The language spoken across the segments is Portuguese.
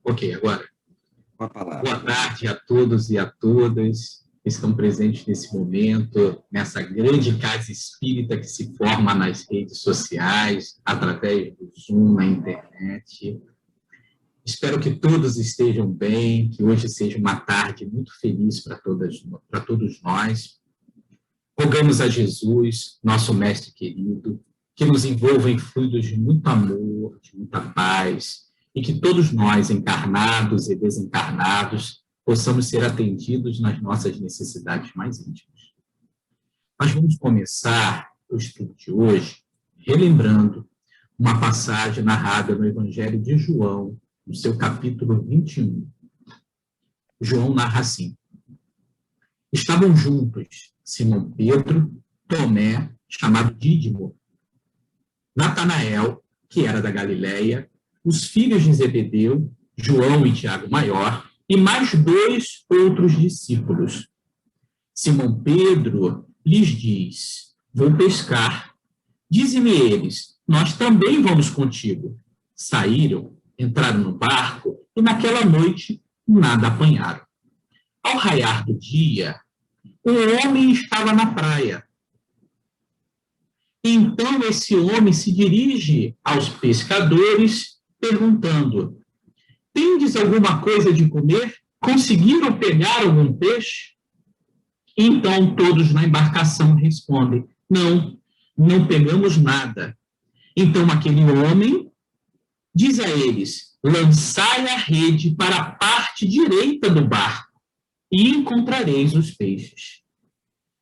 Ok, agora. Com a palavra. Boa tarde a todos e a todas que estão presentes nesse momento, nessa grande casa espírita que se forma nas redes sociais, através do Zoom, na internet. Espero que todos estejam bem, que hoje seja uma tarde muito feliz para todos nós. Rogamos a Jesus, nosso Mestre querido, que nos envolva em fluidos de muito amor, de muita paz, e que todos nós, encarnados e desencarnados, possamos ser atendidos nas nossas necessidades mais íntimas. Nós vamos começar o estudo de hoje relembrando uma passagem narrada no Evangelho de João, no seu capítulo 21. João narra assim: estavam juntos Simão Pedro, Tomé, chamado Dídimo, Natanael, que era da Galileia, os filhos de Zebedeu, João e Tiago Maior, e mais 2 outros discípulos. Simão Pedro lhes diz: vou pescar. Dizem-me eles: nós também vamos contigo. Saíram, entraram no barco, e naquela noite nada apanharam. Ao raiar do dia, um homem estava na praia. Então esse homem se dirige aos pescadores, perguntando: tendes alguma coisa de comer? Conseguiram pegar algum peixe? Então todos na embarcação respondem: não, não pegamos nada. Então aquele homem diz a eles: lançai a rede para a parte direita do barco e encontrareis os peixes.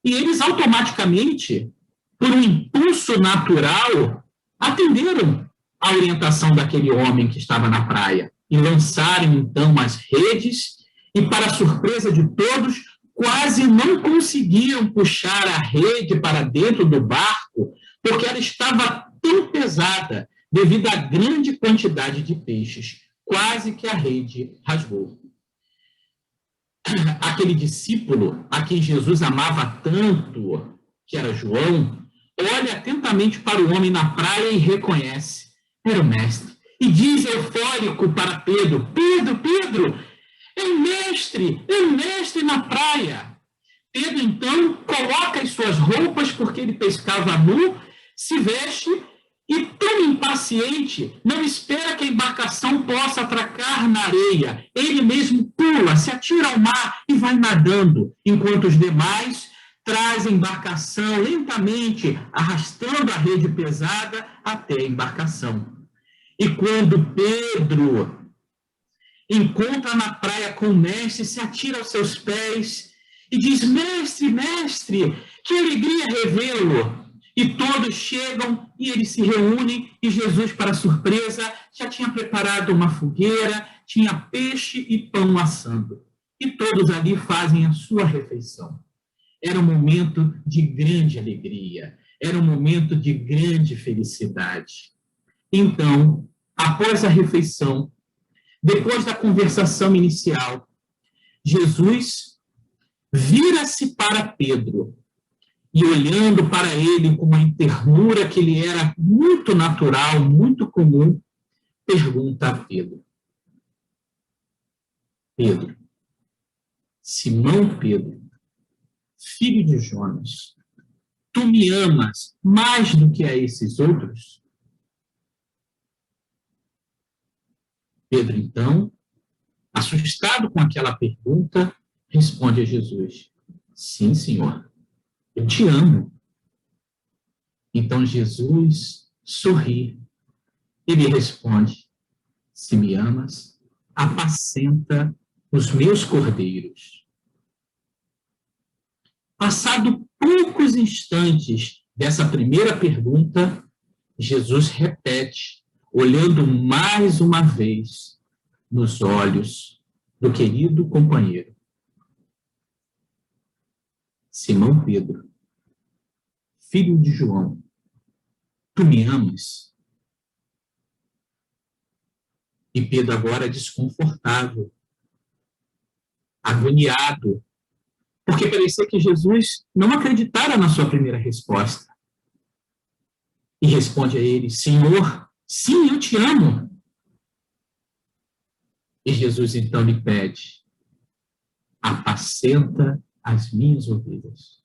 E eles automaticamente, por um impulso natural, atenderam a orientação daquele homem que estava na praia e lançaram então as redes e, para a surpresa de todos, quase não conseguiam puxar a rede para dentro do barco porque ela estava tão pesada devido à grande quantidade de peixes. Quase que a rede rasgou. Aquele discípulo a quem Jesus amava tanto, que era João, olha atentamente para o homem na praia e reconhece: era o mestre. E diz eufórico para Pedro: Pedro, é o mestre na praia. Pedro, então, coloca as suas roupas, porque ele pescava nu, se veste e, tão impaciente, não espera que a embarcação possa atracar na areia. Ele mesmo pula, se atira ao mar e vai nadando, enquanto os demais trazem a embarcação lentamente, arrastando a rede pesada até a embarcação. E quando Pedro encontra na praia com o mestre, se atira aos seus pés e diz: mestre, que alegria revê-lo. E todos chegam e eles se reúnem e Jesus, para surpresa, já tinha preparado uma fogueira, tinha peixe e pão assando. E todos ali fazem a sua refeição. Era um momento de grande alegria, era um momento de grande felicidade. Então, após a refeição, depois da conversação inicial, Jesus vira-se para Pedro e, olhando para ele com uma ternura que lhe era muito natural, muito comum, pergunta a Pedro: Pedro, Simão Pedro, filho de Jonas, tu me amas mais do que a esses outros? Pedro, então, assustado com aquela pergunta, responde a Jesus: sim, Senhor, eu te amo. Então Jesus sorri e lhe responde: se me amas, apacenta os meus cordeiros. Passado poucos instantes dessa primeira pergunta, Jesus repete, olhando mais uma vez nos olhos do querido companheiro: Simão Pedro, filho de João, tu me amas? E Pedro, agora desconfortável, agoniado, porque parecia que Jesus não acreditara na sua primeira resposta. E responde a ele: Senhor, sim, eu te amo. E Jesus então lhe pede: apacenta as minhas ovelhas.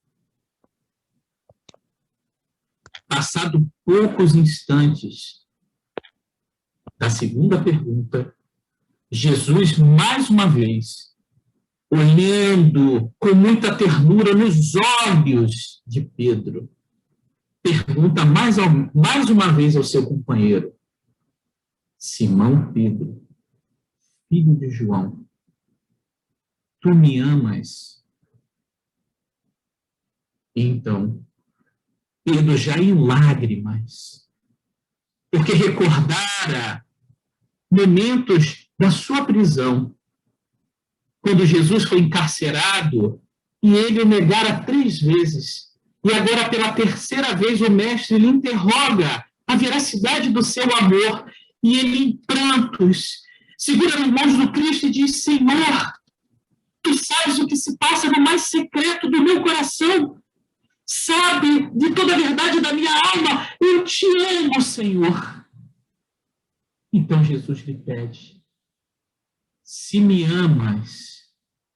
Passado poucos instantes da segunda pergunta, Jesus, mais uma vez, olhando com muita ternura nos olhos de Pedro, pergunta mais uma vez ao seu companheiro: Simão Pedro, filho de João, tu me amas? E então, Pedro, já em lágrimas, porque recordara momentos da sua prisão, quando Jesus foi encarcerado e ele o negara 3 vezes. E agora, pela 3ª vez, o mestre lhe interroga a veracidade do seu amor. E ele, em prantos, segura nas mãos do Cristo e diz: Senhor, tu sabes o que se passa no mais secreto do meu coração. Sabe de toda a verdade da minha alma. Eu te amo, Senhor. Então Jesus lhe pede: se me amas,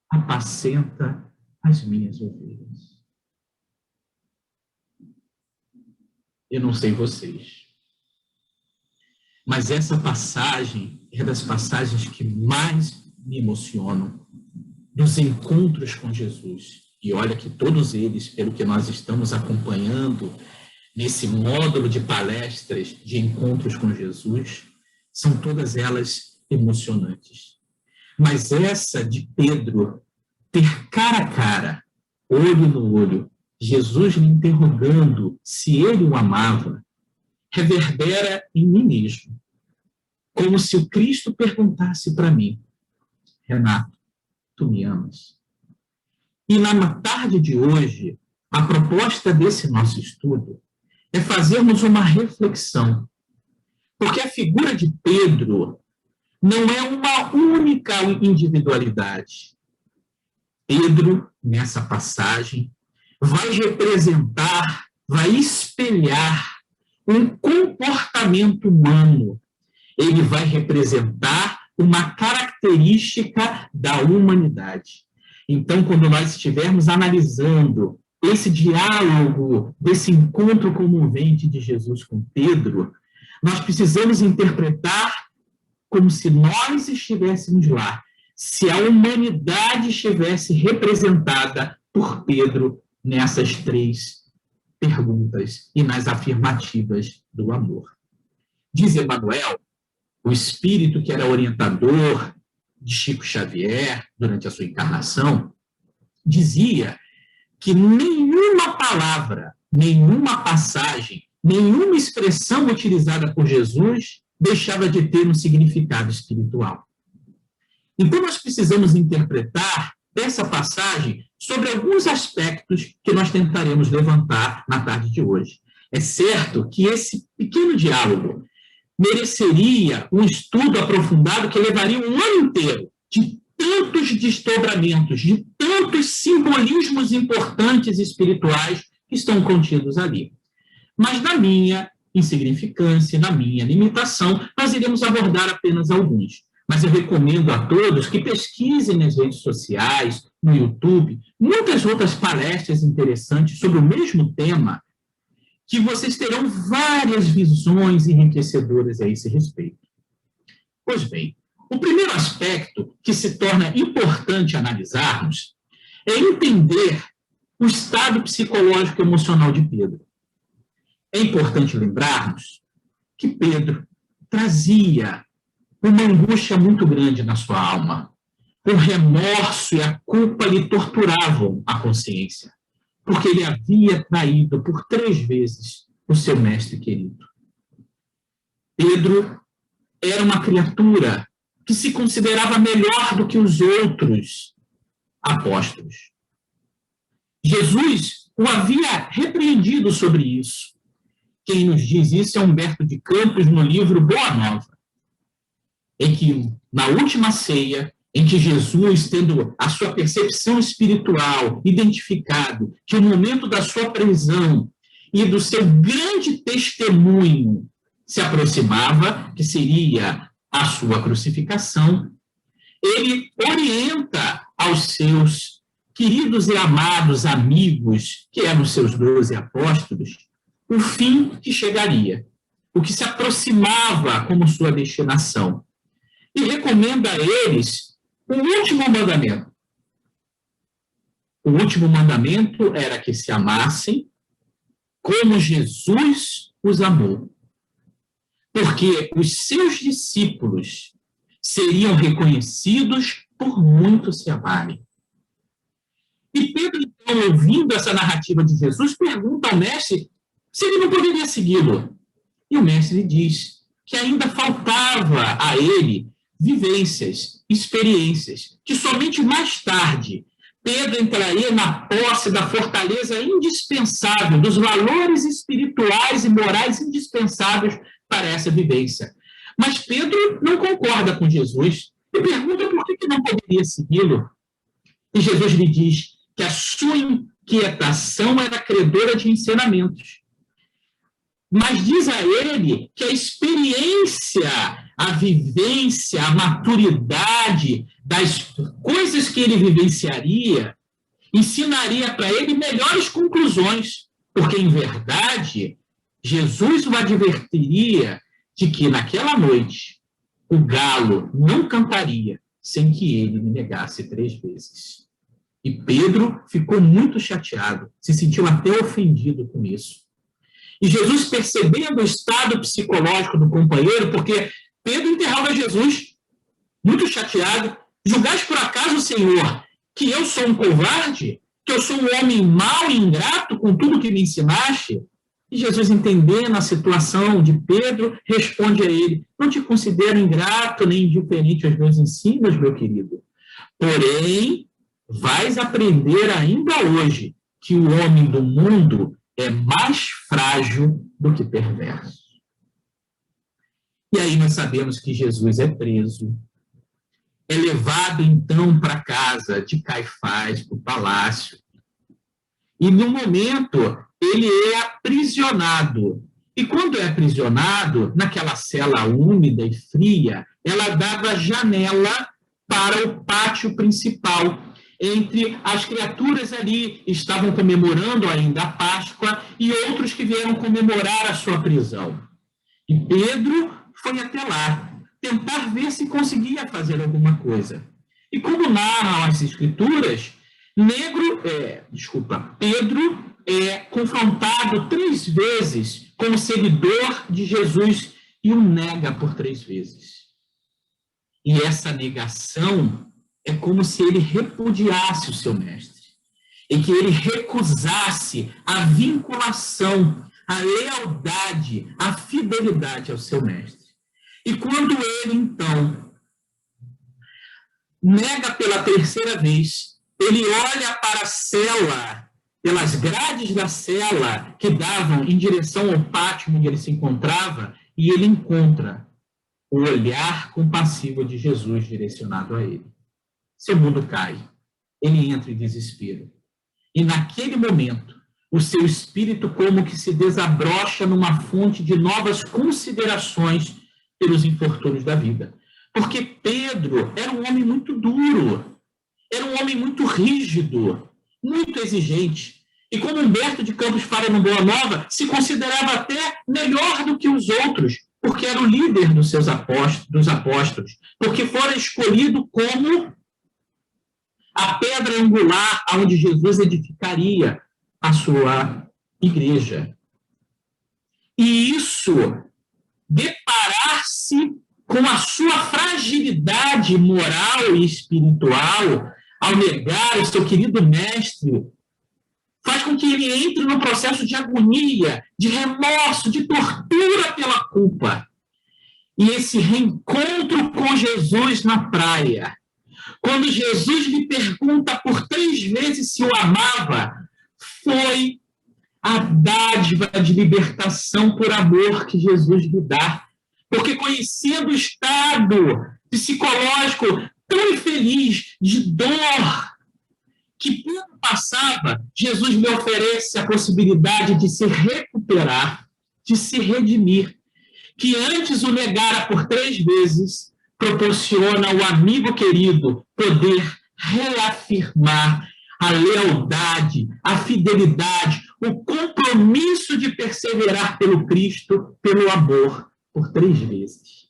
apacenta as minhas ovelhas. Eu não sei vocês, mas essa passagem é das passagens que mais me emocionam dos encontros com Jesus. E olha que todos eles, pelo que nós estamos acompanhando nesse módulo de palestras de encontros com Jesus, são todas elas emocionantes. Mas essa de Pedro, ter cara a cara, olho no olho, Jesus lhe interrogando se ele o amava, reverbera em mim mesmo. Como se o Cristo perguntasse para mim: Renato, tu me amas? E na tarde de hoje, a proposta desse nosso estudo é fazermos uma reflexão. Porque a figura de Pedro não é uma única individualidade. Pedro, nessa passagem, vai representar, vai espelhar um comportamento humano. Ele vai representar uma característica da humanidade. Então, quando nós estivermos analisando esse diálogo, desse encontro comovente de Jesus com Pedro, nós precisamos interpretar como se nós estivéssemos lá, se a humanidade estivesse representada por Pedro nessas 3 perguntas e nas afirmativas do amor. Diz Emmanuel, o espírito que era orientador de Chico Xavier durante a sua encarnação, dizia que nenhuma palavra, nenhuma passagem, nenhuma expressão utilizada por Jesus deixava de ter um significado espiritual. Então, nós precisamos interpretar essa passagem sobre alguns aspectos que nós tentaremos levantar na tarde de hoje. É certo que esse pequeno diálogo mereceria um estudo aprofundado que levaria um ano inteiro, de tantos desdobramentos, de tantos simbolismos importantes espirituais que estão contidos ali. Mas na minha insignificância, na minha limitação, nós iremos abordar apenas alguns. Mas eu recomendo a todos que pesquisem nas redes sociais, no YouTube, muitas outras palestras interessantes sobre o mesmo tema, que vocês terão várias visões enriquecedoras a esse respeito. Pois bem, o primeiro aspecto que se torna importante analisarmos é entender o estado psicológico e emocional de Pedro. É importante lembrarmos que Pedro trazia uma angústia muito grande na sua alma. O remorso e a culpa lhe torturavam a consciência, porque ele havia traído por 3 vezes o seu mestre querido. Pedro era uma criatura que se considerava melhor do que os outros apóstolos. Jesus o havia repreendido sobre isso. Quem nos diz isso é Humberto de Campos, no livro Boa Nova, em que, na última ceia, em que Jesus, tendo a sua percepção espiritual identificado que o momento da sua prisão e do seu grande testemunho se aproximava, que seria a sua crucificação, ele orienta aos seus queridos e amados amigos, que eram seus 12 apóstolos, o fim que chegaria, o que se aproximava como sua destinação. E recomenda a eles o último mandamento. O último mandamento era que se amassem como Jesus os amou. Porque os seus discípulos seriam reconhecidos por muito se amarem. E Pedro, então, ouvindo essa narrativa de Jesus, pergunta ao mestre se ele não poderia segui-lo. E o mestre lhe diz que ainda faltava a ele vivências, experiências, que somente mais tarde Pedro entraria na posse da fortaleza indispensável, dos valores espirituais e morais indispensáveis para essa vivência. Mas Pedro não concorda com Jesus e pergunta por que não poderia segui-lo. E Jesus lhe diz que a sua inquietação era credora de ensinamentos. Mas diz a ele que a experiência, a vivência, a maturidade das coisas que ele vivenciaria ensinaria para ele melhores conclusões, porque, em verdade, Jesus o advertiria de que, naquela noite, o galo não cantaria sem que ele me negasse 3 vezes. E Pedro ficou muito chateado, se sentiu até ofendido com isso. E Jesus, percebendo o estado psicológico do companheiro, porque Pedro interroga Jesus, muito chateado: julgais por acaso, Senhor, que eu sou um covarde? Que eu sou um homem mau e ingrato com tudo que me ensinaste? E Jesus, entendendo a situação de Pedro, responde a ele: não te considero ingrato nem indiferente aos meus ensinos, meu querido. Porém, vais aprender ainda hoje que o homem do mundo é mais frágil do que perverso. E aí nós sabemos que Jesus é preso, é levado então para a casa de Caifás, para o palácio, e no momento ele é aprisionado. E quando é aprisionado, naquela cela úmida e fria, ela dava janela para o pátio principal. Entre as criaturas ali estavam comemorando ainda a Páscoa e outros que vieram comemorar a sua prisão. E Pedro foi até lá, tentar ver se conseguia fazer alguma coisa. E como narram as escrituras, Pedro é confrontado 3 vezes como seguidor de Jesus e o nega por 3 vezes. E essa negação é como se ele repudiasse o seu mestre, em que ele recusasse a vinculação, a lealdade, a fidelidade ao seu mestre. E quando ele, então, nega pela 3ª vez, ele olha para a cela, pelas grades da cela que davam em direção ao pátio onde ele se encontrava, e ele encontra o olhar compassivo de Jesus direcionado a ele. Seu mundo cai, ele entra em desespero. E naquele momento, o seu espírito como que se desabrocha numa fonte de novas considerações pelos infortúnios da vida. Porque Pedro era um homem muito duro, era um homem muito rígido, muito exigente. E como Humberto de Campos fala no Boa Nova, se considerava até melhor do que os outros, porque era o líder dos apóstolos, porque fora escolhido como a pedra angular onde Jesus edificaria a sua igreja. E isso, deparar-se com a sua fragilidade moral e espiritual, ao negar o seu querido mestre, faz com que ele entre num processo de agonia, de remorso, de tortura pela culpa. E esse reencontro com Jesus na praia, quando Jesus lhe pergunta por 3 vezes se o amava, foi a dádiva de libertação por amor que Jesus lhe dá. Porque conhecendo o estado psicológico tão infeliz, de dor, que Pedro passava, Jesus lhe oferece a possibilidade de se recuperar, de se redimir, que antes o negara por 3 vezes, proporciona ao amigo querido poder reafirmar a lealdade, a fidelidade, o compromisso de perseverar pelo Cristo, pelo amor, por 3 vezes.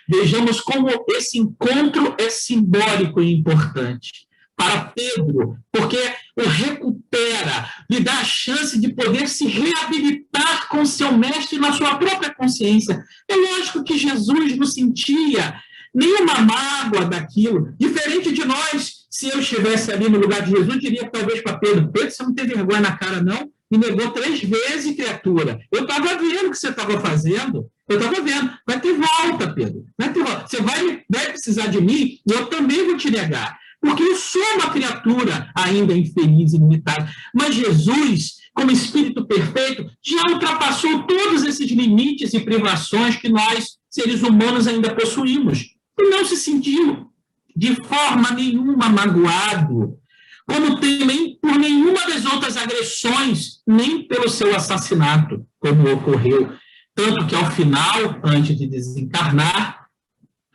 Vejamos como esse encontro é simbólico e importante para Pedro, porque o recupera, lhe dá a chance de poder se reabilitar com seu mestre na sua própria consciência. É lógico que Jesus não sentia nenhuma mágoa daquilo. Diferente de nós, se eu estivesse ali no lugar de Jesus, diria talvez para Pedro: Pedro, você não tem vergonha na cara, não? Me negou 3 vezes, criatura. Eu estava vendo o que você estava fazendo. Eu estava vendo. Vai ter volta, Pedro. Vai ter volta. Você vai precisar de mim e eu também vou te negar. Porque eu sou uma criatura ainda infeliz e limitada. Mas Jesus, como Espírito perfeito, já ultrapassou todos esses limites e privações que nós, seres humanos, ainda possuímos. E não se sentiu de forma nenhuma magoado, como também por nenhuma das outras agressões, nem pelo seu assassinato, como ocorreu. Tanto que, ao final, antes de desencarnar,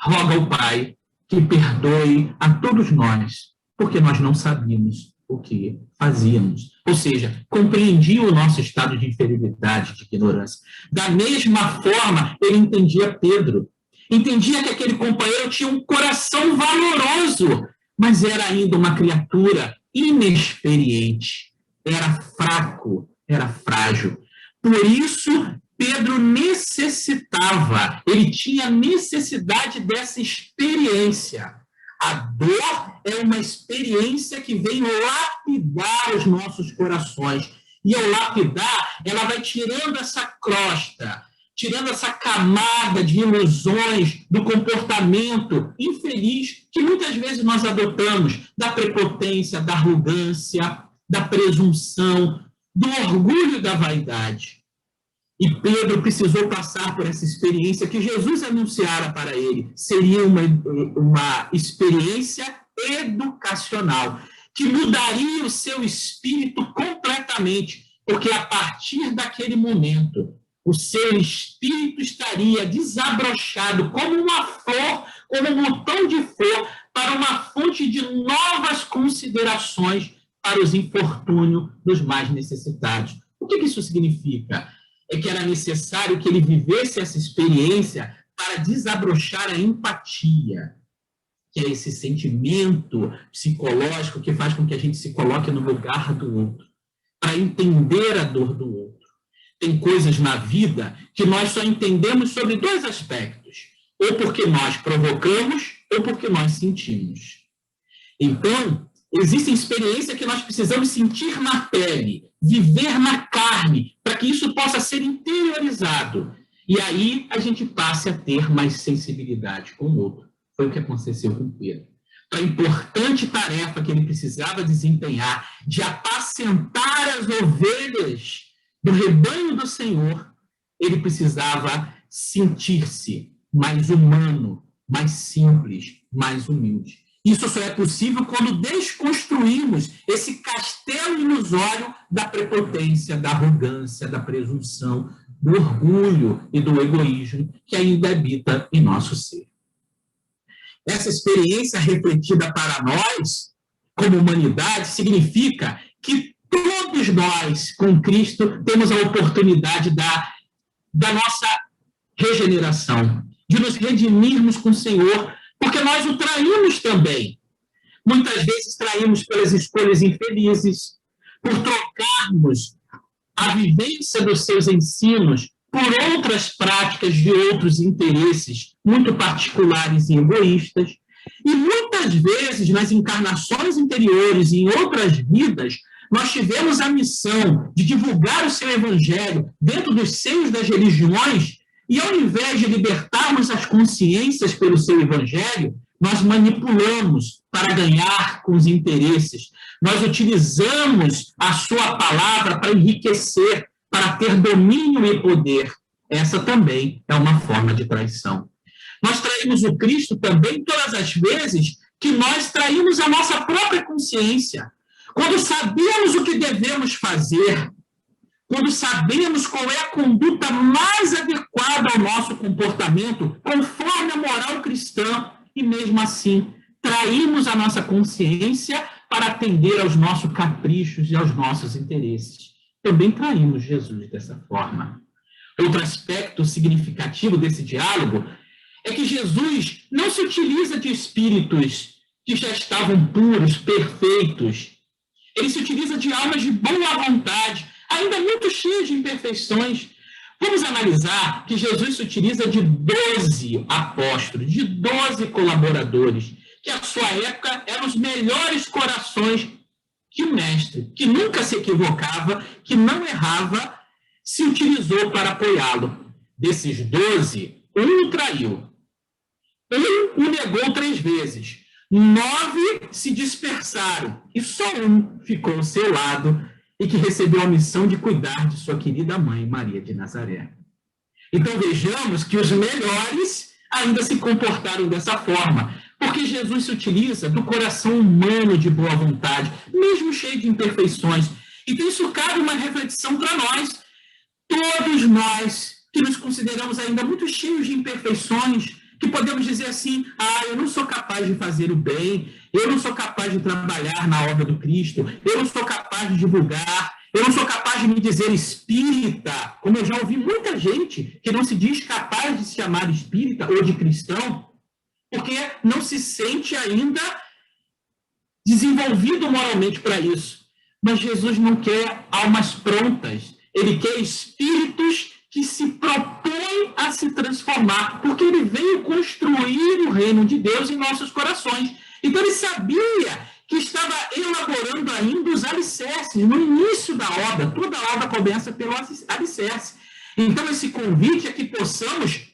roga ao Pai que perdoe a todos nós, porque nós não sabíamos o que fazíamos. Ou seja, compreendia o nosso estado de inferioridade, de ignorância. Da mesma forma, ele entendia Pedro. Entendia que aquele companheiro tinha um coração valoroso, mas era ainda uma criatura inexperiente. Era fraco, era frágil. Por isso, Pedro necessitava, ele tinha necessidade dessa experiência. A dor é uma experiência que vem lapidar os nossos corações. E ao lapidar, ela vai tirando essa crosta, tirando essa camada de ilusões do comportamento infeliz que muitas vezes nós adotamos, da prepotência, da arrogância, da presunção, do orgulho e da vaidade. E Pedro precisou passar por essa experiência que Jesus anunciara para ele. Seria uma experiência educacional, que mudaria o seu espírito completamente, porque a partir daquele momento, o seu espírito estaria desabrochado como uma flor, como um botão de flor, para uma fonte de novas considerações para os infortúnios dos mais necessitados. O que isso significa? É que era necessário que ele vivesse essa experiência para desabrochar a empatia, que é esse sentimento psicológico que faz com que a gente se coloque no lugar do outro, para entender a dor do outro. Tem coisas na vida que nós só entendemos sobre 2 aspectos, ou porque nós provocamos, ou porque nós sentimos. Então, existem experiências que nós precisamos sentir na pele, viver na carne, para que isso possa ser interiorizado. E aí a gente passe a ter mais sensibilidade com o outro. Foi o que aconteceu com Pedro. A importante tarefa que ele precisava desempenhar de apacentar as ovelhas do rebanho do Senhor, ele precisava sentir-se mais humano, mais simples, mais humilde. Isso só é possível quando desconstruímos esse castelo ilusório da prepotência, da arrogância, da presunção, do orgulho e do egoísmo que ainda habita em nosso ser. Essa experiência refletida para nós, como humanidade, significa que todos nós, com Cristo, temos a oportunidade da nossa regeneração, de nos redimirmos com o Senhor, porque nós o traímos também. Muitas vezes traímos pelas escolhas infelizes, por trocarmos a vivência dos seus ensinos por outras práticas de outros interesses muito particulares e egoístas. E muitas vezes, nas encarnações anteriores e em outras vidas, nós tivemos a missão de divulgar o seu evangelho dentro dos seios das religiões, e ao invés de libertarmos as consciências pelo seu evangelho, nós manipulamos para ganhar com os interesses. Nós utilizamos a sua palavra para enriquecer, para ter domínio e poder. Essa também é uma forma de traição. Nós traímos o Cristo também todas as vezes que nós traímos a nossa própria consciência. Quando sabemos o que devemos fazer, quando sabemos qual é a conduta mais adequada ao nosso comportamento, conforme a moral cristã, e mesmo assim traímos a nossa consciência para atender aos nossos caprichos e aos nossos interesses. Também traímos Jesus dessa forma. Outro aspecto significativo desse diálogo é que Jesus não se utiliza de espíritos que já estavam puros, perfeitos. Ele se utiliza de almas de boa vontade, ainda muito cheias de imperfeições. Vamos analisar que Jesus se utiliza de 12 apóstolos, de 12 colaboradores, que à sua época eram os melhores corações que o mestre, que nunca se equivocava, que não errava, se utilizou para apoiá-lo. Desses 12, um o traiu. Um o negou 3 vezes. 9 se dispersaram. E só um ficou ao seu lado e que recebeu a missão de cuidar de sua querida mãe, Maria de Nazaré. Então vejamos que os melhores ainda se comportaram dessa forma, porque Jesus se utiliza do coração humano de boa vontade, mesmo cheio de imperfeições. Então isso cabe uma reflexão para nós. Todos nós que nos consideramos ainda muito cheios de imperfeições, que podemos dizer assim, eu não sou capaz de fazer o bem, eu não sou capaz de trabalhar na obra do Cristo, eu não sou capaz de divulgar, eu não sou capaz de me dizer espírita, como eu já ouvi muita gente que não se diz capaz de se chamar espírita ou de cristão, porque não se sente ainda desenvolvido moralmente para isso. Mas Jesus não quer almas prontas, ele quer espíritos que se propõem a se transformar, porque ele veio construir o reino de Deus em nossos corações. Então ele sabia que estava elaborando ainda os alicerces, no início da obra. Toda a obra começa pelo alicerce. Então esse convite é que possamos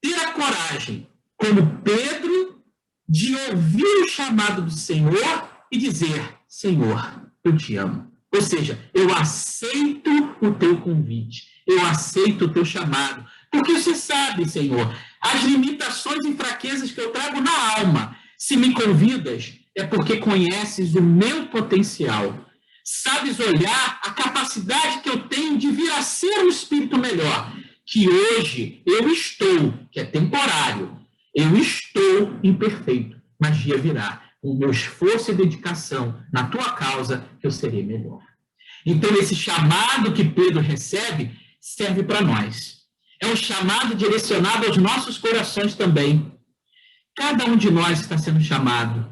ter a coragem, como Pedro, de ouvir o chamado do Senhor e dizer, Senhor, eu te amo. Ou seja, eu aceito o teu convite, eu aceito o teu chamado, porque você sabe, Senhor, as limitações e fraquezas que eu trago na alma. Se me convidas, é porque conheces o meu potencial. Sabes olhar a capacidade que eu tenho de vir a ser um espírito melhor, que hoje eu estou, que é temporário, eu estou imperfeito, mas dia virá. Com o meu esforço e dedicação na tua causa, que eu serei melhor. Então, esse chamado que Pedro recebe serve para nós. É um chamado direcionado aos nossos corações também. Cada um de nós está sendo chamado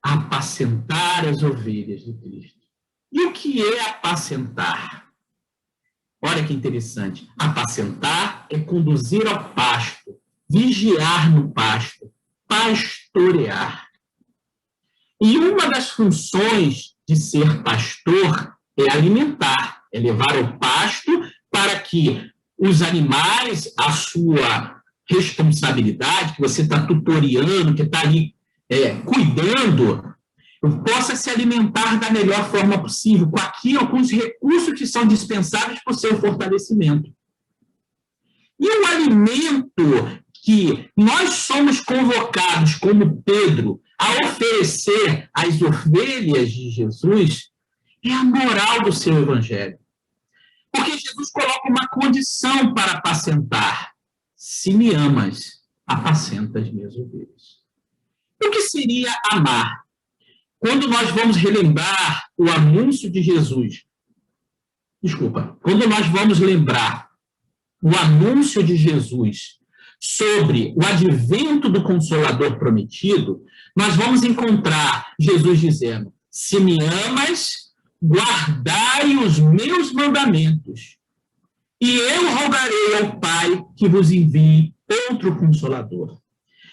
a apacentar as ovelhas de Cristo. E o que é apacentar? Olha que interessante. Apacentar é conduzir ao pasto, vigiar no pasto, pastorear. E uma das funções de ser pastor é alimentar, é levar ao pasto para que os animais, a sua responsabilidade, que você está tutoriando, que está ali cuidando, possa se alimentar da melhor forma possível, com os recursos que são dispensáveis para o seu fortalecimento. E o alimento que nós somos convocados, como Pedro, a oferecer às ovelhas de Jesus, é a moral do seu evangelho. Porque Jesus coloca uma condição para apacentar. Se me amas, apacenta as minhas ovelhas. O que seria amar? Quando nós vamos relembrar o anúncio de Jesus, quando nós vamos lembrar o anúncio de Jesus sobre o advento do Consolador prometido, nós vamos encontrar Jesus dizendo, se me amas, guardai os meus mandamentos, e eu rogarei ao Pai que vos envie outro Consolador.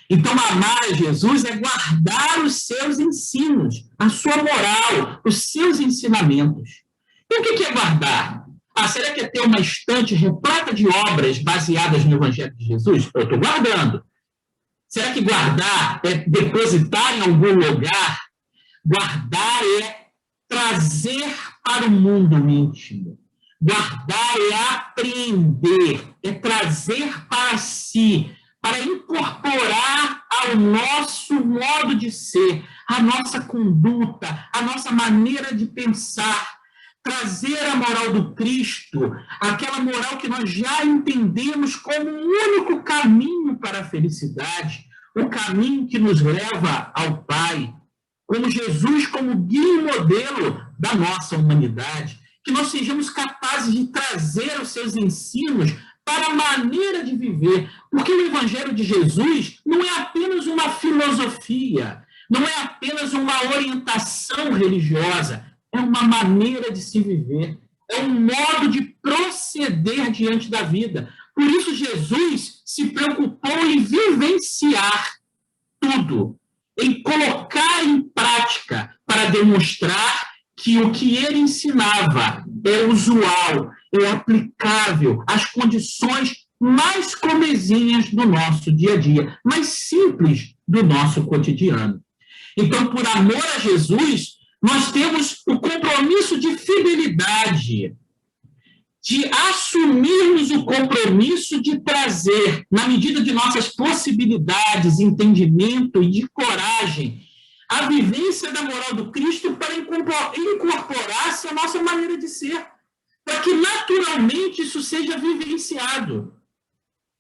Então, amar Jesus é guardar os seus ensinos, a sua moral, os seus ensinamentos. E o que é guardar? Será que é ter uma estante repleta de obras baseadas no Evangelho de Jesus? Eu estou guardando. Será que guardar é depositar em algum lugar? Guardar é trazer para o mundo íntimo. Guardar é apreender, é trazer para si, para incorporar ao nosso modo de ser, a nossa conduta, a nossa maneira de pensar, trazer a moral do Cristo, aquela moral que nós já entendemos como o único caminho para a felicidade, o caminho que nos leva ao Pai, como Jesus como guia e modelo da nossa humanidade, que nós sejamos capazes de trazer os seus ensinos para a maneira de viver, porque o Evangelho de Jesus não é apenas uma filosofia, não é apenas uma orientação religiosa, é uma maneira de se viver, é um modo de proceder diante da vida. Por isso, Jesus se preocupou em vivenciar tudo, em colocar em prática para demonstrar que o que ele ensinava é usual, é aplicável às condições mais comezinhas do nosso dia a dia, mais simples do nosso cotidiano. Então, por amor a Jesus, nós temos o compromisso de fidelidade, de assumirmos o compromisso de trazer, na medida de nossas possibilidades, entendimento e de coragem, a vivência da moral do Cristo para incorporar-se à nossa maneira de ser, para que naturalmente isso seja vivenciado.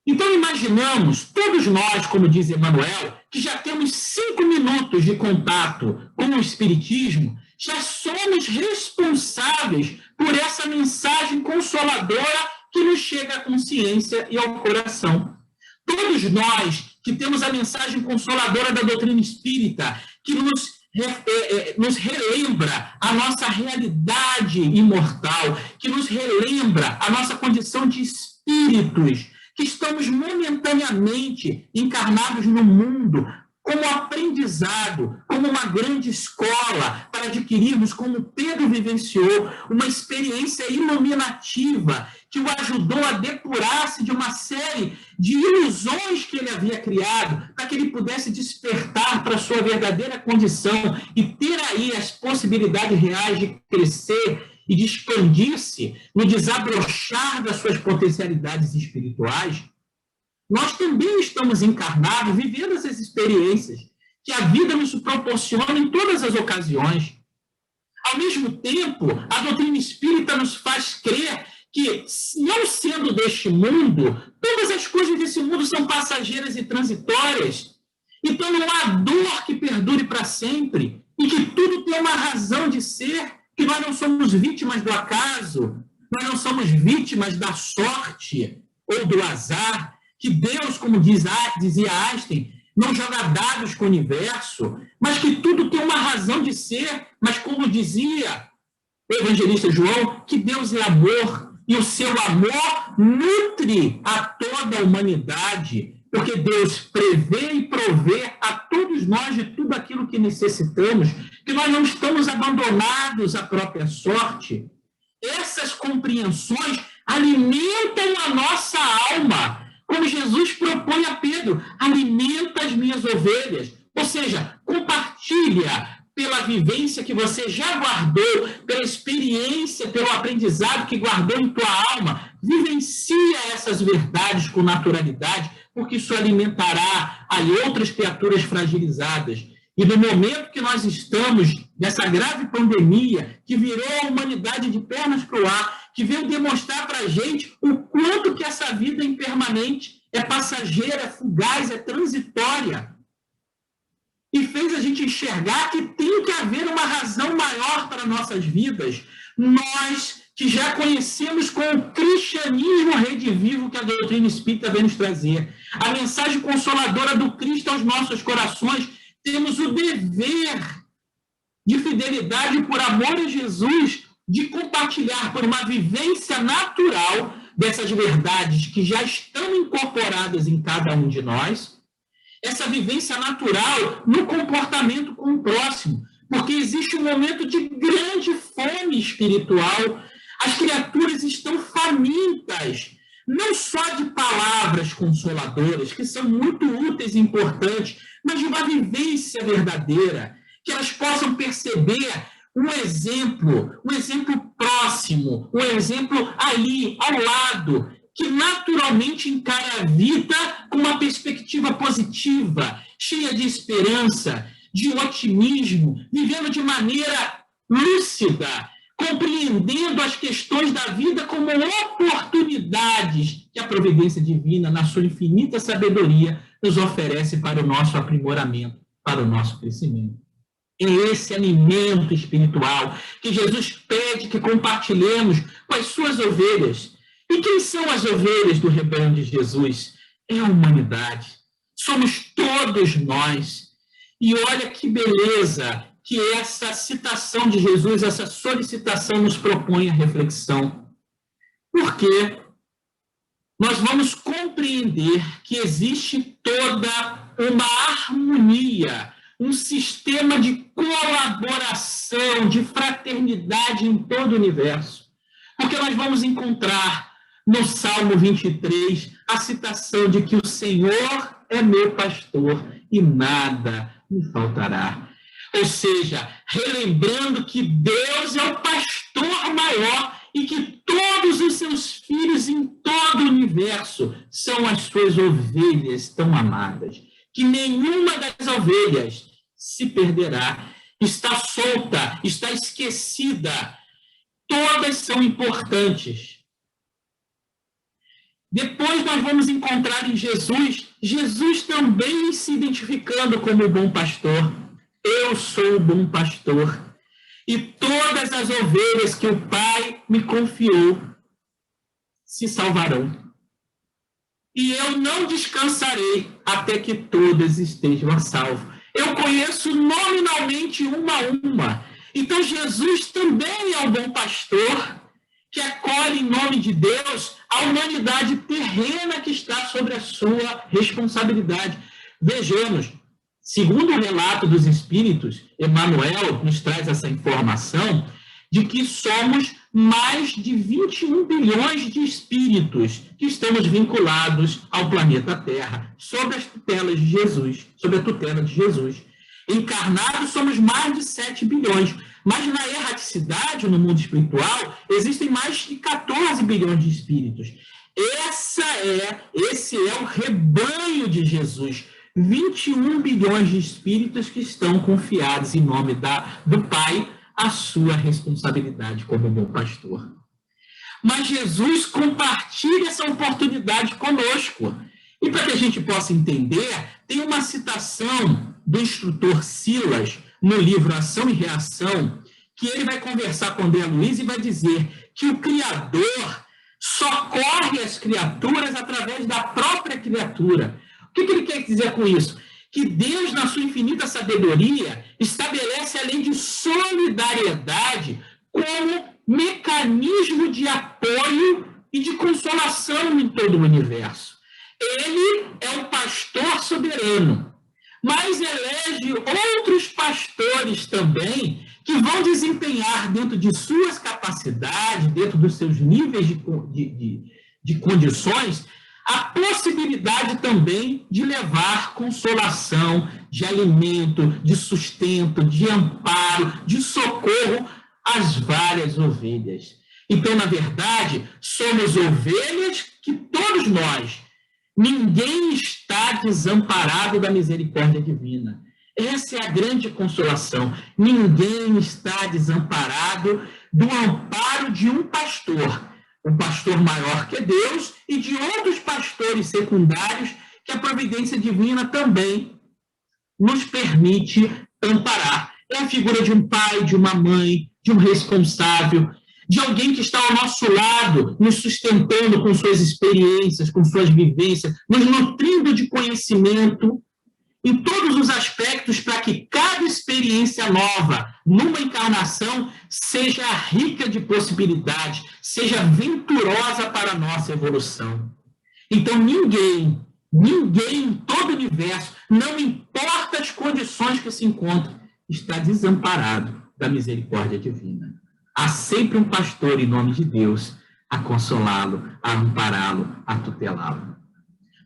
Então, imaginamos, todos nós, como diz Emmanuel, que já temos 5 minutos de contato com o Espiritismo, já somos responsáveis por essa mensagem consoladora que nos chega à consciência e ao coração. Todos nós que temos a mensagem consoladora da doutrina espírita, que nos relembra a nossa realidade imortal, que nos relembra a nossa condição de espíritos, que estamos momentaneamente encarnados no mundo como aprendizado, como uma grande escola para adquirirmos, como Pedro vivenciou, uma experiência iluminativa que o ajudou a depurar-se de uma série de ilusões que ele havia criado, para que ele pudesse despertar para a sua verdadeira condição e ter aí as possibilidades reais de crescer e de expandir-se no desabrochar das suas potencialidades espirituais. Nós também estamos encarnados, vivendo essas experiências que a vida nos proporciona em todas as ocasiões. Ao mesmo tempo, a doutrina espírita nos faz crer que, não sendo deste mundo, todas as coisas desse mundo são passageiras e transitórias. Então, não há dor que perdure para sempre e que tudo tem uma razão de ser, que nós não somos vítimas do acaso, nós não somos vítimas da sorte ou do azar, que Deus, como dizia Einstein, não joga dados com o universo, mas que tudo tem uma razão de ser, mas como dizia o evangelista João, que Deus é amor, e o seu amor nutre a toda a humanidade, porque Deus prevê e provê a todos nós de tudo aquilo que necessitamos, que nós não estamos abandonados à própria sorte. Essas compreensões alimentam a nossa alma, como Jesus propõe a Pedro, alimenta as minhas ovelhas, ou seja, compartilha pela vivência que você já guardou, pela experiência, pelo aprendizado que guardou em tua alma, vivencia essas verdades com naturalidade, porque isso alimentará a outras criaturas fragilizadas. E no momento que nós estamos nessa grave pandemia, que virou a humanidade de pernas para o ar, que veio demonstrar para a gente o quanto que essa vida é impermanente, é passageira, é fugaz, é transitória. E fez a gente enxergar que tem que haver uma razão maior para nossas vidas. Nós que já conhecemos com o cristianismo redivivo que a doutrina espírita vem nos trazer, a mensagem consoladora do Cristo aos nossos corações, temos o dever de fidelidade por amor a Jesus, de compartilhar por uma vivência natural dessas verdades que já estão incorporadas em cada um de nós, essa vivência natural no comportamento com o próximo, porque existe um momento de grande fome espiritual, as criaturas estão famintas, não só de palavras consoladoras, que são muito úteis e importantes, mas de uma vivência verdadeira, que elas possam perceber um exemplo próximo, um exemplo ali, ao lado, que naturalmente encara a vida com uma perspectiva positiva, cheia de esperança, de otimismo, vivendo de maneira lúcida, compreendendo as questões da vida como oportunidades que a providência divina, na sua infinita sabedoria, nos oferece para o nosso aprimoramento, para o nosso crescimento. É esse alimento espiritual que Jesus pede que compartilhemos com as suas ovelhas. E quem são as ovelhas do rebanho de Jesus? É a humanidade. Somos todos nós. E olha que beleza que essa citação de Jesus, essa solicitação nos propõe a reflexão. Por quê? Nós vamos compreender que existe toda uma harmonia, um sistema de colaboração, de fraternidade em todo o universo. Porque nós vamos encontrar no Salmo 23 a citação de que o Senhor é meu pastor e nada me faltará. Ou seja, relembrando que Deus é o pastor maior e que todos os seus filhos em todo o universo são as suas ovelhas tão amadas, que nenhuma das ovelhas se perderá, está solta, está esquecida, todas são importantes. Depois nós vamos encontrar em Jesus também se identificando como o bom pastor. Eu sou o bom pastor. E todas as ovelhas que o Pai me confiou se salvarão. E eu não descansarei até que todas estejam a salvo. Eu conheço nominalmente uma a uma. Então Jesus também é o bom pastor que acolhe em nome de Deus a humanidade terrena que está sobre a sua responsabilidade. Vejamos, segundo o relato dos Espíritos, Emmanuel nos traz essa informação de que somos mais de 21 bilhões de espíritos que estamos vinculados ao planeta Terra, sob as tutelas de Jesus, sob a tutela de Jesus. Encarnados somos mais de 7 bilhões, mas na erraticidade, no mundo espiritual, existem mais de 14 bilhões de espíritos. Esse é o rebanho de Jesus. 21 bilhões de espíritos que estão confiados em nome do Pai a sua responsabilidade como bom pastor. Mas Jesus compartilha essa oportunidade conosco. E para que a gente possa entender, tem uma citação do instrutor Silas no livro Ação e Reação, que ele vai conversar com André Luiz e vai dizer que o Criador socorre as criaturas através da própria criatura. O que ele quer dizer com isso? Que Deus, na sua infinita sabedoria, estabelece a lei de solidariedade como mecanismo de apoio e de consolação em todo o universo. Ele é o pastor soberano, mas elege outros pastores também que vão desempenhar dentro de suas capacidades, dentro dos seus níveis de condições, a possibilidade também de levar consolação, de alimento, de sustento, de amparo, de socorro às várias ovelhas. Então, na verdade, somos ovelhas que todos nós, ninguém está desamparado da misericórdia divina. Essa é a grande consolação. Ninguém está desamparado do amparo de um pastor maior que Deus, e de outros pastores secundários que a providência divina também nos permite amparar. É a figura de um pai, de uma mãe, de um responsável, de alguém que está ao nosso lado, nos sustentando com suas experiências, com suas vivências, nos nutrindo de conhecimento em todos os aspectos para que cada experiência nova, numa encarnação, seja rica de possibilidades, seja venturosa para a nossa evolução. Então, ninguém em todo o universo, não importa as condições que se encontra, está desamparado da misericórdia divina. Há sempre um pastor em nome de Deus a consolá-lo, a ampará-lo, a tutelá-lo.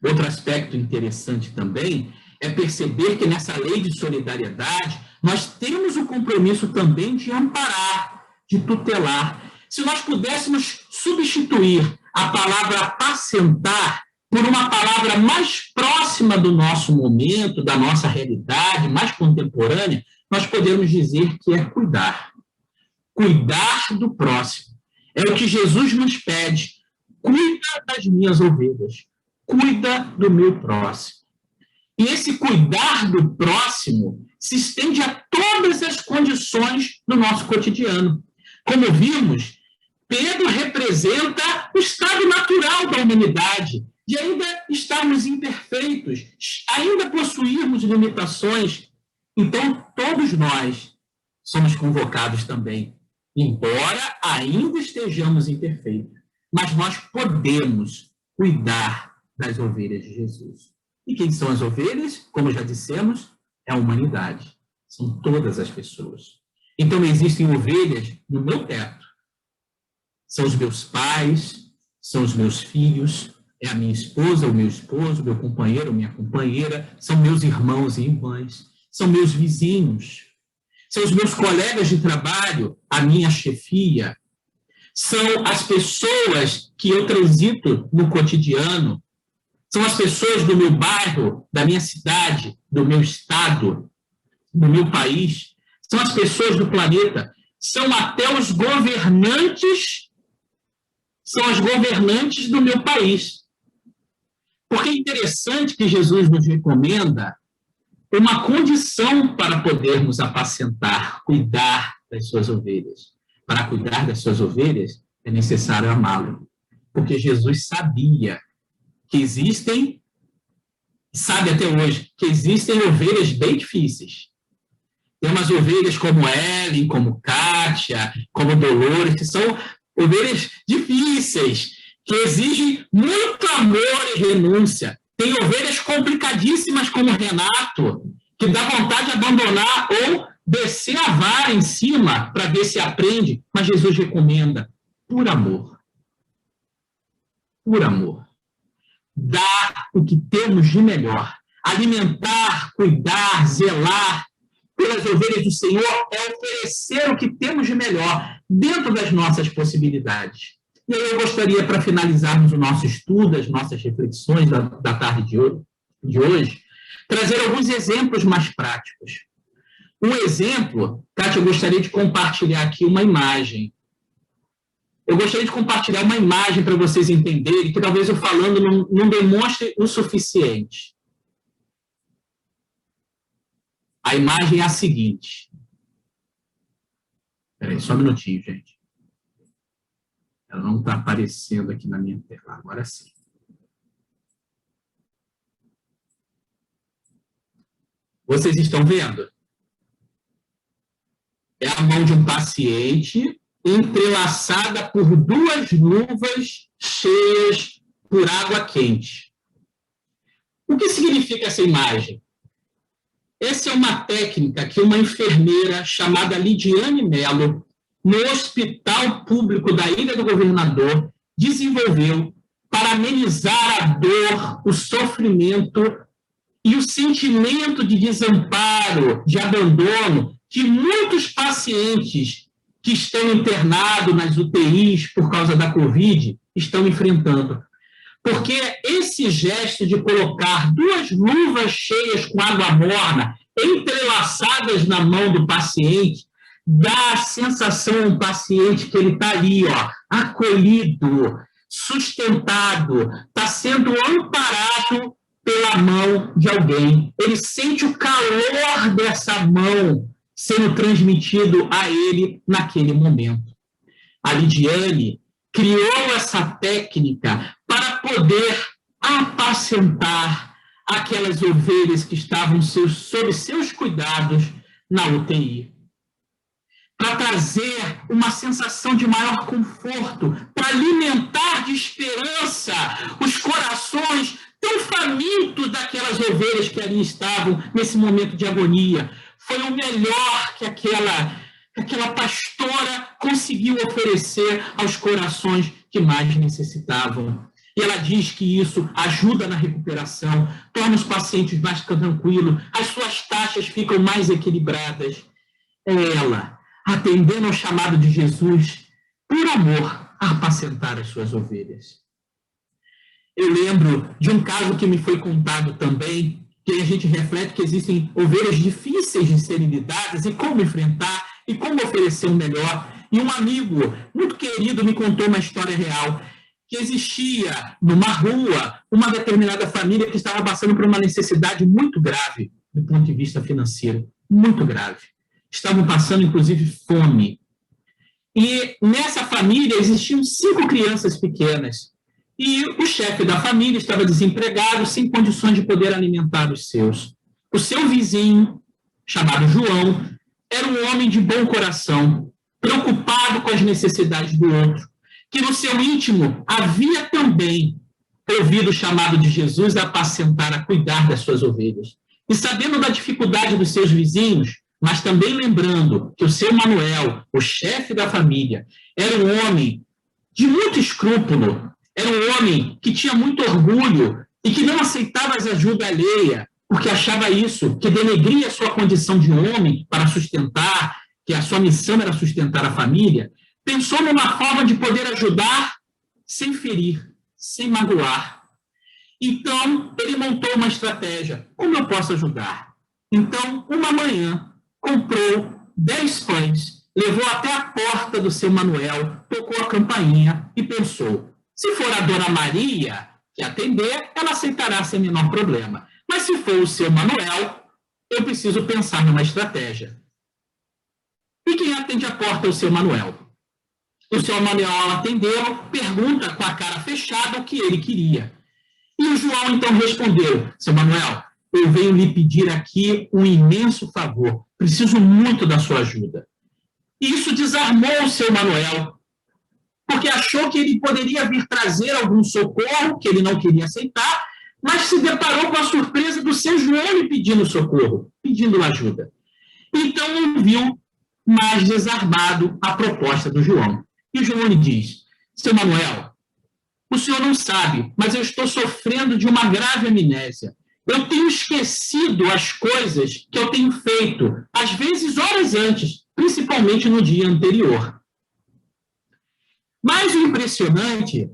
Outro aspecto interessante também é perceber que nessa lei de solidariedade nós temos o compromisso também de amparar, de tutelar. Se nós pudéssemos substituir a palavra apacentar por uma palavra mais próxima do nosso momento, da nossa realidade, mais contemporânea, nós podemos dizer que é cuidar. Cuidar do próximo. É o que Jesus nos pede. Cuida das minhas ovelhas. Cuida do meu próximo. E esse cuidar do próximo se estende a todas as condições do nosso cotidiano. Como vimos, Pedro representa o estado natural da humanidade, de ainda estarmos imperfeitos, ainda possuirmos limitações. Então, todos nós somos convocados também, embora ainda estejamos imperfeitos, mas nós podemos cuidar das ovelhas de Jesus. E quem são as ovelhas? Como já dissemos, é a humanidade. São todas as pessoas. Então, existem ovelhas no meu teto. São os meus pais, são os meus filhos, é a minha esposa, o meu esposo, meu companheiro, minha companheira, são meus irmãos e irmãs, são meus vizinhos, são os meus colegas de trabalho, a minha chefia, são as pessoas que eu transito no cotidiano, são as pessoas do meu bairro, da minha cidade, do meu estado, do meu país, são as pessoas do planeta, são até os governantes, são as governantes do meu país. Porque é interessante que Jesus nos recomenda uma condição para podermos apacentar, cuidar das suas ovelhas. Para cuidar das suas ovelhas, é necessário amá-lo. Porque Jesus sabia que existem, sabe até hoje, que existem ovelhas bem difíceis. Tem umas ovelhas como Ellen, como Kátia, como Dolores, que são ovelhas difíceis, que exigem muito amor e renúncia. Tem ovelhas complicadíssimas como Renato, que dá vontade de abandonar ou descer a vara em cima para ver se aprende. Mas Jesus recomenda, por amor. Por amor. Dar o que temos de melhor. Alimentar, cuidar, zelar pelas ovelhas do Senhor é oferecer o que temos de melhor dentro das nossas possibilidades. E aí eu gostaria, para finalizarmos o nosso estudo, as nossas reflexões da tarde de hoje, trazer alguns exemplos mais práticos. Um exemplo, Kátia, eu gostaria de compartilhar aqui uma imagem. Eu gostaria de compartilhar uma imagem para vocês entenderem, que talvez eu falando não demonstre o suficiente. A imagem é a seguinte. Espera aí, só um minutinho, gente. Ela não está aparecendo aqui na minha tela. Agora sim. Vocês estão vendo? É a mão de um paciente entrelaçada por duas luvas cheias por água quente. O que significa essa imagem? Essa é uma técnica que uma enfermeira chamada Lidiane Mello, no Hospital Público da Ilha do Governador, desenvolveu para amenizar a dor, o sofrimento e o sentimento de desamparo, de abandono que muitos pacientes que estão internados nas UTIs por causa da Covid estão enfrentando. Porque esse gesto de colocar duas luvas cheias com água morna entrelaçadas na mão do paciente dá a sensação ao paciente que ele está ali, ó, acolhido, sustentado, está sendo amparado pela mão de alguém. Ele sente o calor dessa mão sendo transmitido a ele naquele momento. A Lidiane criou essa técnica para poder apacentar aquelas ovelhas que estavam sob seus cuidados na UTI. Para trazer uma sensação de maior conforto, para alimentar de esperança os corações tão famintos daquelas ovelhas que ali estavam nesse momento de agonia. Foi o melhor que aquela pastora conseguiu oferecer aos corações que mais necessitavam. E ela diz que isso ajuda na recuperação, torna os pacientes mais tranquilos, as suas taxas ficam mais equilibradas. É ela, atendendo ao chamado de Jesus, por amor, a apacentar as suas ovelhas. Eu lembro de um caso que me foi contado também, que a gente reflete que existem ovelhas difíceis de serem lidadas e como enfrentar e como oferecer o melhor. E um amigo muito querido me contou uma história real, que existia numa rua uma determinada família que estava passando por uma necessidade muito grave do ponto de vista financeiro, muito grave. Estavam passando, inclusive, fome. E nessa família existiam 5 crianças pequenas. E o chefe da família estava desempregado, sem condições de poder alimentar os seus. O seu vizinho, chamado João, era um homem de bom coração, preocupado com as necessidades do outro, que no seu íntimo havia também ouvido o chamado de Jesus a apacentar, a cuidar das suas ovelhas. E sabendo da dificuldade dos seus vizinhos, mas também lembrando que o seu Manuel, o chefe da família, era um homem de muito escrúpulo, era um homem que tinha muito orgulho e que não aceitava as ajuda alheia, porque achava isso, que denegria a sua condição de homem para sustentar, que a sua missão era sustentar a família, pensou numa forma de poder ajudar sem ferir, sem magoar. Então, ele montou uma estratégia. Como eu posso ajudar? Então, uma manhã, comprou 10 pães, levou até a porta do seu Manuel, tocou a campainha e pensou, se for a Dona Maria que atender, ela aceitará sem menor problema. Mas se for o seu Manuel, eu preciso pensar numa estratégia. E quem atende a porta é o seu Manuel. O seu Manuel, ao atendê-lo, pergunta com a cara fechada o que ele queria. E o João, então, respondeu, seu Manuel, eu venho lhe pedir aqui um imenso favor. Preciso muito da sua ajuda. E isso desarmou o seu Manuel, porque achou que ele poderia vir trazer algum socorro, que ele não queria aceitar, mas se deparou com a surpresa do seu João lhe pedindo socorro, pedindo ajuda. Então, não viu mais desarmado a proposta do João. E o João lhe diz, seu Manuel, o senhor não sabe, mas eu estou sofrendo de uma grave amnésia. Eu tenho esquecido as coisas que eu tenho feito, às vezes horas antes, principalmente no dia anterior. Mas o impressionante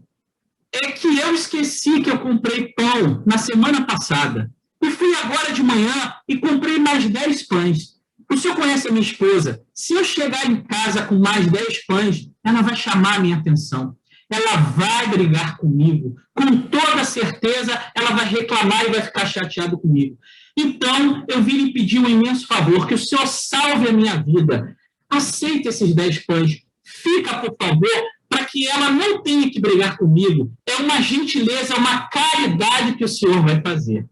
é que eu esqueci que eu comprei pão na semana passada. E fui agora de manhã e comprei mais 10 pães. O senhor conhece a minha esposa. Se eu chegar em casa com mais 10 pães, ela vai chamar a minha atenção. Ela vai brigar comigo. Com toda certeza, ela vai reclamar e vai ficar chateada comigo. Então, eu vim lhe pedir um imenso favor, que o senhor salve a minha vida. Aceite esses 10 pães. Fica, por favor, para que ela não tenha que brigar comigo. É uma gentileza, uma caridade que o senhor vai fazer.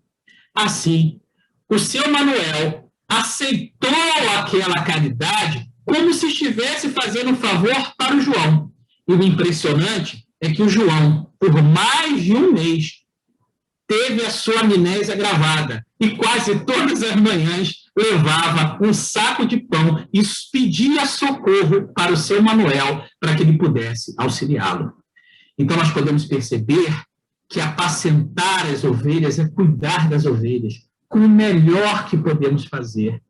Assim, o seu Manuel aceitou aquela caridade como se estivesse fazendo um favor para o João. E o impressionante é que o João, por mais de um mês, teve a sua amnésia gravada e quase todas as manhãs levava um saco de pão e pedia socorro para o seu Manuel para que ele pudesse auxiliá-lo. Então, nós podemos perceber que apacentar as ovelhas é cuidar das ovelhas com o melhor que podemos fazer.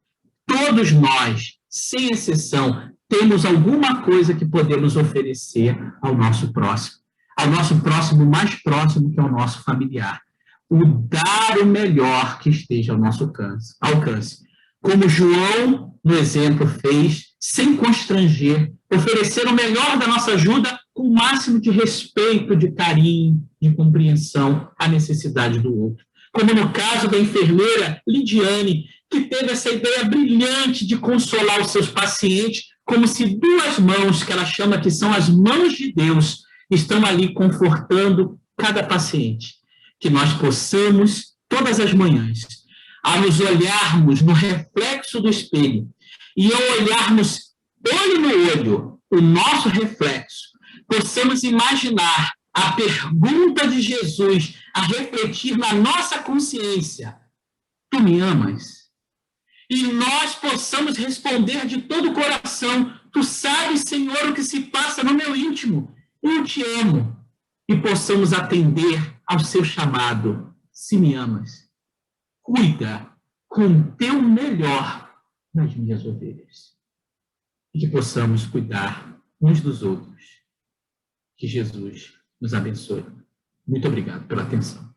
Todos nós, sem exceção, temos alguma coisa que podemos oferecer ao nosso próximo mais próximo, que é o nosso familiar. O dar o melhor que esteja ao nosso alcance. Como João, no exemplo, fez, sem constranger, oferecer o melhor da nossa ajuda com o máximo de respeito, de carinho, de compreensão à necessidade do outro. Como no caso da enfermeira Lidiane, que teve essa ideia brilhante de consolar os seus pacientes, como se 2 mãos, que ela chama que são as mãos de Deus, estão ali confortando cada paciente. Que nós possamos, todas as manhãs, a nos olharmos no reflexo do espelho e ao olharmos olho no olho o nosso reflexo, possamos imaginar a pergunta de Jesus a refletir na nossa consciência: tu me amas? E nós possamos responder de todo o coração: tu sabes, Senhor, o que se passa no meu íntimo, eu te amo. E possamos atender ao seu chamado: se me amas, cuida com o teu melhor das minhas ovelhas. E que possamos cuidar uns dos outros. Que Jesus nos abençoe. Muito obrigado pela atenção.